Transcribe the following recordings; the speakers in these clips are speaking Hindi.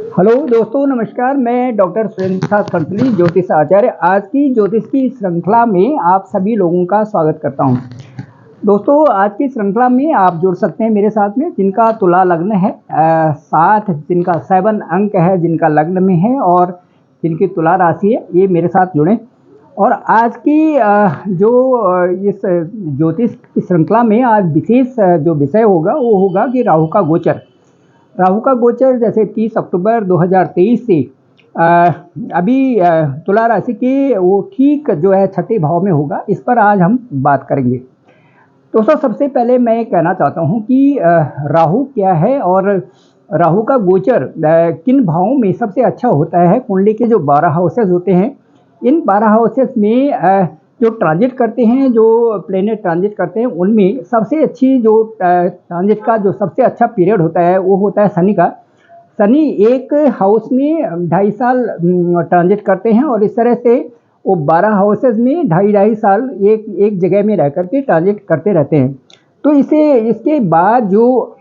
हेलो दोस्तों, नमस्कार। मैं डॉक्टर सुरेंद्र कंसली, ज्योतिष आचार्य। आज की ज्योतिष की श्रृंखला में आप सभी लोगों का स्वागत करता हूं। दोस्तों, आज की श्रृंखला में आप जुड़ सकते हैं मेरे साथ में, जिनका तुला लग्न है, 7 जिनका 7 अंक है, जिनका लग्न में है और जिनकी तुला राशि है, ये मेरे साथ जुड़ें। और आज की इस ज्योतिष की श्रृंखला में आज विशेष जो विषय होगा वो होगा कि राहु का गोचर। राहु का गोचर जैसे 30 अक्टूबर 2023 से अभी तुला राशि के वो ठीक जो है 6ठे भाव में होगा। इस पर आज हम बात करेंगे। दोस्तों, सबसे पहले मैं कहना चाहता हूं कि राहु क्या है और राहु का गोचर किन भावों में सबसे अच्छा होता है। कुंडली के जो 12 हाउसेस होते हैं, इन 12 हाउसेस में जो ट्रांजिट करते हैं, जो प्लेनेट ट्रांजिट करते हैं, उनमें सबसे अच्छी जो ट्रांजिट का जो सबसे अच्छा पीरियड होता है वो होता है शनि का। शनि एक हाउस में 2.5 साल ट्रांजिट करते हैं और इस तरह से वो 12 हाउसेस में 2.5 साल एक जगह में रह करके ट्रांजिट करते रहते हैं। तो इसके बाद जो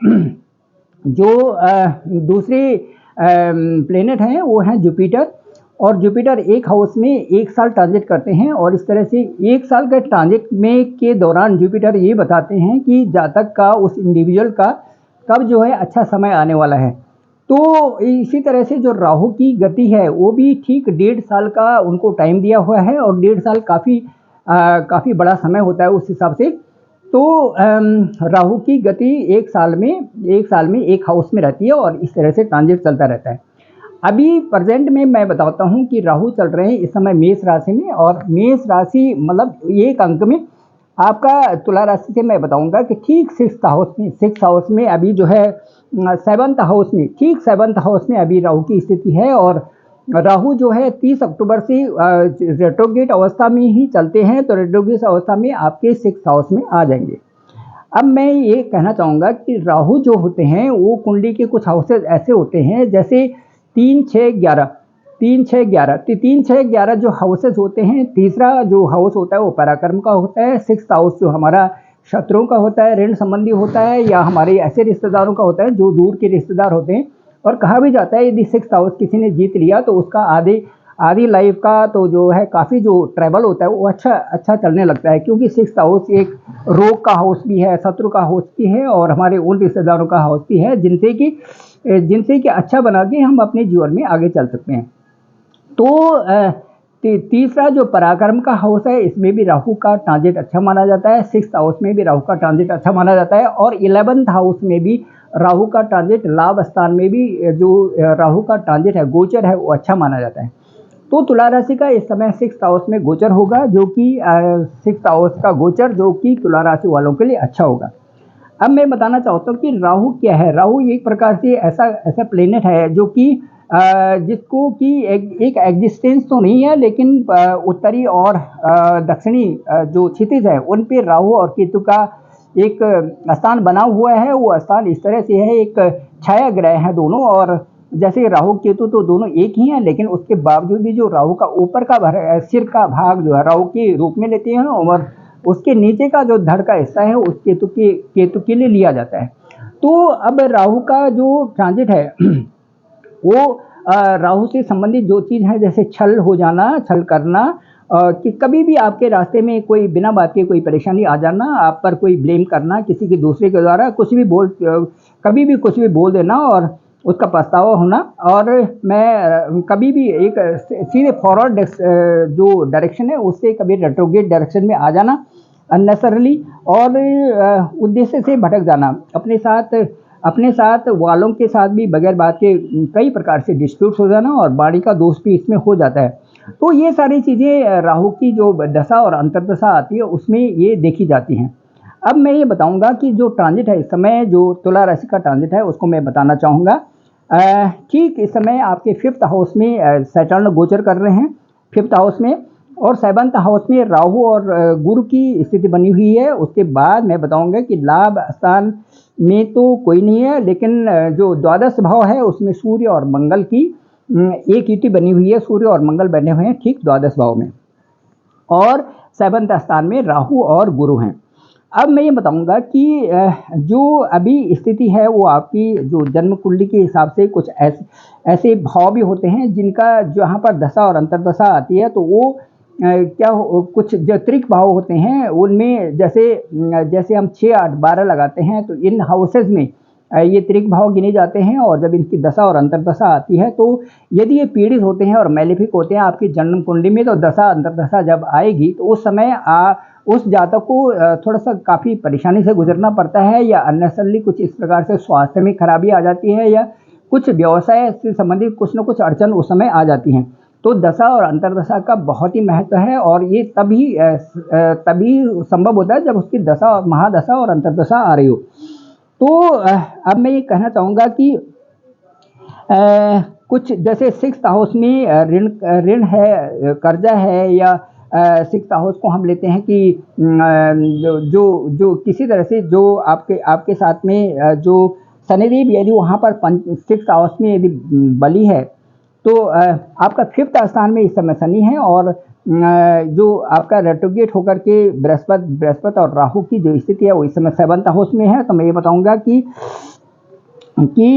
दूसरे प्लेनेट हैं वो हैं जुपिटर। और जुपिटर एक हाउस में 1 साल ट्रांजिट करते हैं और इस तरह से 1 साल के ट्रांजिट में के दौरान जुपिटर ये बताते हैं कि जातक का, उस इंडिविजुअल का कब जो है अच्छा समय आने वाला है। तो इसी तरह से जो राहु की गति है वो भी ठीक 1.5 साल का उनको टाइम दिया हुआ है और 1.5 साल काफ़ी बड़ा समय होता है उस हिसाब से। तो राहु की गति 1 साल में एक हाउस में रहती है और इस तरह से ट्रांजिट चलता रहता है। अभी प्रेजेंट में मैं बताता हूँ कि राहु चल रहे हैं इस समय मेष राशि में, और मेष राशि मतलब एक अंक में। आपका तुला राशि से मैं बताऊंगा कि ठीक 6th हाउस में अभी जो है 7th हाउस में, ठीक 7th हाउस में अभी राहु की स्थिति है। और राहु जो है 30 अक्टूबर से रेट्रोगेट अवस्था में ही चलते हैं, तो रेट्रोगेट अवस्था में आपके 6th हाउस में आ जाएंगे। अब मैं ये कहना चाहूँगा कि राहु जो होते हैं वो कुंडली के कुछ हाउसेज ऐसे होते हैं जैसे 3, 6, 11। 3, 6, 11 तो 3, 6, 11 जो हाउसेज होते हैं। तीसरा जो हाउस होता है वो पराक्रम का होता है। 6th हाउस जो हमारा शत्रुओं का होता है, ऋण संबंधी होता है, या हमारे ऐसे रिश्तेदारों का होता है जो दूर के रिश्तेदार होते हैं। और कहा भी जाता है यदि 6th हाउस किसी ने जीत लिया तो उसका आधी लाइफ का तो जो है काफ़ी जो ट्रैवल होता है वो अच्छा चलने लगता है, क्योंकि 6th हाउस एक रोग का हाउस भी है, शत्रु का हाउस भी है और हमारे उन रिश्तेदारों का हाउस भी है जिनसे कि अच्छा बना के हम अपने जीवन में आगे चल सकते हैं। तो तीसरा जो पराक्रम का हाउस है, इसमें भी राहु का ट्रांजिट अच्छा माना जाता है। 6th हाउस में भी राहु का ट्रांजिट अच्छा माना जाता है और 11th हाउस में भी राहु का ट्रांजिट, लाभ स्थान में भी जो राहु का ट्रांजिट है, गोचर है, वो अच्छा माना जाता है। तो तुला राशि का इस समय 6th हाउस में गोचर होगा, जो कि 6th हाउस का गोचर जो कि तुला राशि वालों के लिए अच्छा होगा। अब मैं बताना चाहता हूँ कि राहु क्या है। राहु एक प्रकार से ऐसा प्लेनेट है जो कि जिसको कि एक एग्जिस्टेंस तो नहीं है, लेकिन उत्तरी और दक्षिणी जो क्षितिज है उन पे राहु और केतु का एक स्थान बना हुआ है। वो स्थान इस तरह से है, एक छाया ग्रह है दोनों। और जैसे राहु केतु तो दोनों एक ही हैं, लेकिन उसके बावजूद भी जो राहु का ऊपर का सिर का भाग जो है राहु के रूप में लेते हैं और उसके नीचे का जो धड़ का हिस्सा है उस केतु के लिए लिया जाता है। तो अब राहु का जो ट्रांजिट है वो राहु से संबंधित जो चीज़ है, जैसे छल हो जाना, छल करना, कि कभी भी आपके रास्ते में कोई बिना बात के कोई परेशानी आ जाना, आप पर कोई ब्लेम करना, किसी के दूसरे के द्वारा कभी भी कुछ भी बोल देना और उसका पछतावा होना। और मैं कभी भी एक सीधे फॉरवर्ड जो डायरेक्शन है उससे कभी रेट्रोगेट डायरेक्शन में आ जाना अननेसेसरली, और उद्देश्य से भटक जाना, अपने साथ वालों के साथ भी बगैर बात के कई प्रकार से डिस्प्यूट्स हो जाना और वाणी का दोष भी इसमें हो जाता है। तो ये सारी चीज़ें राहु की जो दशा और अंतर्दशा आती है उसमें ये देखी जाती हैं। अब मैं ये बताऊंगा कि जो ट्रांजिट है इस समय, जो तुला राशि का ट्रांजिट है उसको मैं बताना चाहूँगा। ठीक इस समय आपके 5th हाउस में सैटर्न गोचर कर रहे हैं, 5th हाउस में, और 7th हाउस में राहु और गुरु की स्थिति बनी हुई है। उसके बाद मैं बताऊंगा कि लाभ स्थान में तो कोई नहीं है, लेकिन जो द्वादश भाव है उसमें सूर्य और मंगल की एक ईटी बनी हुई है। सूर्य और मंगल बने हुए हैं ठीक द्वादश भाव में, और 7th स्थान में राहु और गुरु हैं। अब मैं ये बताऊंगा कि जो अभी स्थिति है वो आपकी जो जन्म कुंडली के हिसाब से कुछ ऐसे ऐसे भाव भी होते हैं जिनका जहाँ पर दशा और अंतर्दशा आती है, तो वो कुछ जो त्रिक भाव होते हैं उनमें जैसे हम 6, 8, 12 लगाते हैं, तो इन हाउसेज में ये त्रिक भाव गिने जाते हैं। और जब इनकी दशा और अंतर्दशा आती है, तो यदि ये पीड़ित होते हैं और मैलेफिक होते हैं आपकी जन्म कुंडली में, तो दशा अंतर्दशा जब आएगी तो उस समय उस जातक को थोड़ा सा काफ़ी परेशानी से गुजरना पड़ता है, या अननेसेसरली कुछ इस प्रकार से स्वास्थ्य में खराबी आ जाती है, या कुछ व्यवसाय से संबंधित कुछ न कुछ अड़चन उस समय आ जाती हैं। तो दशा और अंतर्दशा का बहुत ही महत्व है, और ये तभी संभव होता है जब उसकी दशा, महादशा और अंतर्दशा आ रही हो। तो अब मैं ये कहना चाहूँगा कि कुछ जैसे 6th हाउस में ऋण ऋण है, कर्जा है, या 6th हाउस को हम लेते हैं कि जो जो जो किसी तरह से जो आपके साथ में जो शनिदेव यदि वहाँ पर 6th हाउस में यदि बली है, तो आपका 5th स्थान में इस समय शनि है, और जो आपका रेट्रोग्रेड होकर के बृहस्पति और राहु की जो स्थिति है वो इस समय 7th हाउस में है। तो मैं ये बताऊंगा कि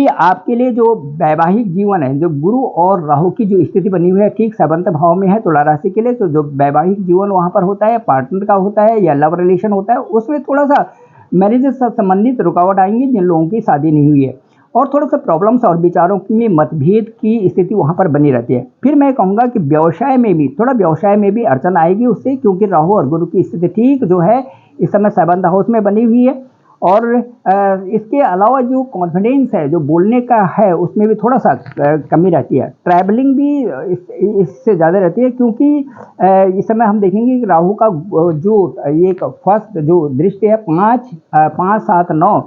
आपके लिए जो वैवाहिक जीवन है, जो गुरु और राहु की जो स्थिति बनी हुई है ठीक 7th भाव में है तुला राशि के लिए, तो जो वैवाहिक जीवन वहाँ पर होता है, पार्टनर का होता है या लव रिलेशन होता है, उसमें थोड़ा सा मैरिज से संबंधित रुकावट आएंगी जिन लोगों की शादी नहीं हुई है, और थोड़ा सा प्रॉब्लम्स और विचारों में मतभेद की स्थिति वहाँ पर बनी रहती है। फिर मैं कहूँगा कि व्यवसाय में भी अड़चन आएगी उससे, क्योंकि राहु और गुरु की स्थिति ठीक जो है इस समय 7th हाउस में बनी हुई है। और इसके अलावा जो कॉन्फिडेंस है, जो बोलने का है, उसमें भी थोड़ा सा कमी रहती है। ट्रैवलिंग भी इससे ज़्यादा रहती है, क्योंकि इस समय हम देखेंगे कि राहु का जो ये फर्स्ट जो दृष्टि है 5, 7, 9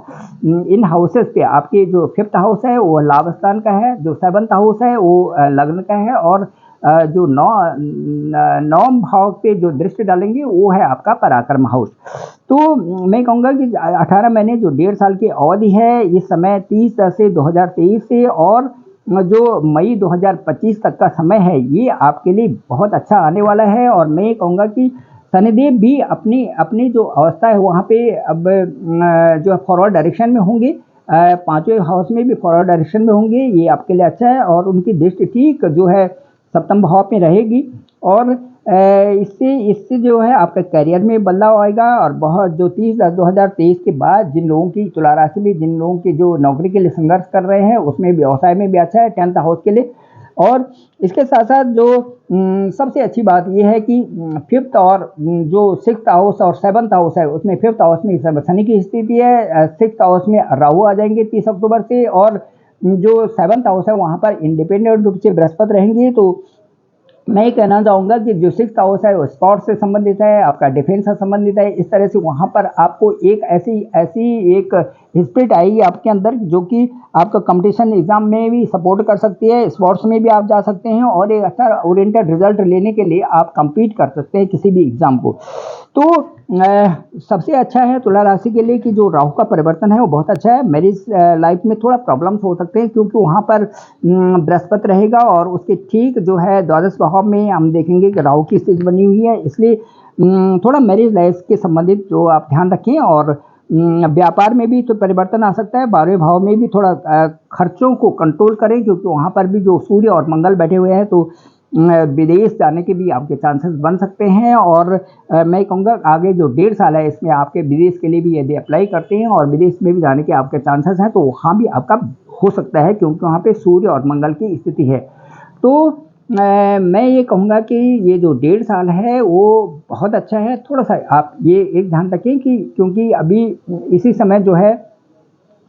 इन हाउसेस पे, आपके जो 5th हाउस है वो लाभ स्थान का है, जो 7th हाउस है वो लग्न का है, और जो 9 भाव पे जो दृष्टि डालेंगे वो है आपका पराक्रम हाउस। तो मैं कहूँगा कि 18 महीने जो 1.5 साल की अवधि है, इस समय 30 से 2023 से और जो मई 2025 तक का समय है, ये आपके लिए बहुत अच्छा आने वाला है। और मैं कहूँगा कि शनिदेव भी अपनी जो अवस्था है वहाँ पे अब जो फॉरवर्ड डायरेक्शन में होंगे, 5वें हाउस में भी फॉरवर्ड डायरेक्शन में होंगे, ये आपके लिए अच्छा है। और उनकी दृष्टि ठीक जो है 7th भाव में रहेगी, और इससे जो है आपका करियर में बदलाव आएगा। और बहुत जो 30/10/2023 के बाद जिन लोगों की तुला राशि में, जिन लोगों की जो नौकरी के लिए संघर्ष कर रहे हैं, उसमें व्यवसाय में भी अच्छा है 10th हाउस के लिए। और इसके साथ साथ जो सबसे अच्छी बात यह है कि 5th और जो 6th हाउस और 7th हाउस है, उसमें 5th हाउस में इस समय शनि की स्थिति है, 6th हाउस में राहु आ जाएंगे 30 अक्टूबर से, और जो 7th हाउस है वहाँ पर इंडिपेंडेंट रूप से बृहस्पति रहेंगे। तो मैं ये कहना चाहूँगा कि जो 6th हाउस है वो स्पोर्ट्स से संबंधित है, आपका डिफेंस से संबंधित है। इस तरह से वहाँ पर आपको एक ऐसी एक स्पिरिट आएगी आपके अंदर, जो कि आपका कंपटीशन एग्जाम में भी सपोर्ट कर सकती है, स्पोर्ट्स में भी आप जा सकते हैं, और एक अच्छा ओरिएंटेड रिजल्ट लेने के लिए आप compete कर सकते हैं किसी भी एग्जाम को। तो सबसे अच्छा है तुला राशि के लिए कि जो राहु का परिवर्तन है वो बहुत अच्छा है। मैरिज लाइफ में थोड़ा प्रॉब्लम्स हो सकते हैं, क्योंकि वहाँ पर बृहस्पति रहेगा, और उसके ठीक जो है 12वें भाव में हम देखेंगे कि राहु की स्थिति बनी हुई है, इसलिए थोड़ा मैरिज लाइफ के संबंधित जो आप ध्यान रखें। और व्यापार में भी तो परिवर्तन आ सकता है, 12वें भाव में भी थोड़ा खर्चों को कंट्रोल करें, क्योंकि वहाँ पर भी जो सूर्य और मंगल बैठे हुए हैं, तो विदेश जाने के भी आपके चांसेस बन सकते हैं। और मैं कहूँगा आगे जो 1.5 साल है इसमें आपके विदेश के लिए भी यदि अप्लाई करते हैं और विदेश में भी जाने के आपके चांसेस हैं, तो वहाँ भी आपका हो सकता है, क्योंकि वहाँ पे सूर्य और मंगल की स्थिति है। तो मैं ये कहूँगा कि ये जो 1.5 साल है वो बहुत अच्छा है। थोड़ा सा आप ये एक ध्यान रखें कि क्योंकि अभी इसी समय जो है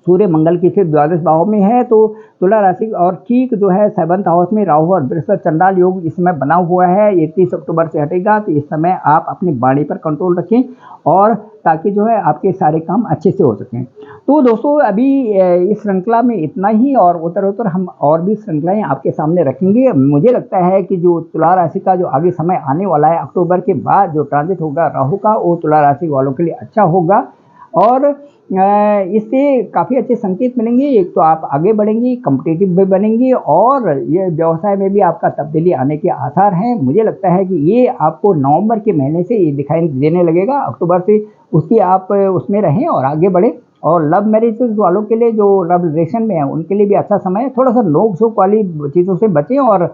सूर्य मंगल की स्थिति 12वें भाव में है, तो तुला राशि और ठीक जो है 7th हाउस में राहु और बृहस्पति चंडाल योग इस समय बना हुआ है, ये 30 अक्टूबर से हटेगा। तो इस समय आप अपनी वाणी पर कंट्रोल रखें, और ताकि जो है आपके सारे काम अच्छे से हो सकें। तो दोस्तों अभी इस श्रृंखला में इतना ही, और उत्तर हम और भी श्रृंखलाएं आपके सामने रखेंगे। मुझे लगता है कि जो तुला राशि का जो आगे समय आने वाला है, अक्टूबर के बाद जो ट्रांजिट होगा राहु का, वो तुला राशि वालों के लिए अच्छा होगा। और इससे काफ़ी अच्छे संकेत मिलेंगे। एक तो आप आगे बढ़ेंगी, कॉम्पिटिटिव भी बनेंगी और ये व्यवसाय में भी आपका तब्दीली आने के आसार हैं। मुझे लगता है कि ये आपको नवंबर के महीने से ये दिखाई देने लगेगा, अक्टूबर से उसकी आप उसमें रहें और आगे बढ़ें। और लव मैरिजेस वालों के लिए, जो लव रिलेशन में है, उनके लिए भी अच्छा समय है। थोड़ा सा नोक झोंक वाली चीज़ों से बचें और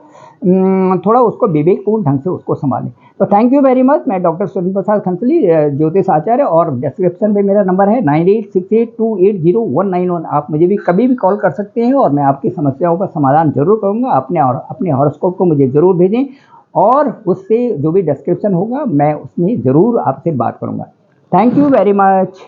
थोड़ा उसको विवेकपूर्ण ढंग से उसको संभालें। तो थैंक यू वेरी मच। मैं डॉक्टर सुरेंद्र प्रसाद खंसली, ज्योतिष आचार्य, और डिस्क्रिप्शन में मेरा नंबर है 9868280191। आप मुझे भी कभी भी कॉल कर सकते हैं और मैं आपकी समस्याओं का समाधान जरूर करूँगा। अपने हॉरोस्कोप को मुझे ज़रूर भेजें और उससे जो भी डिस्क्रिप्शन होगा मैं उसमें ज़रूर आपसे बात करूँगा। Thank you very much.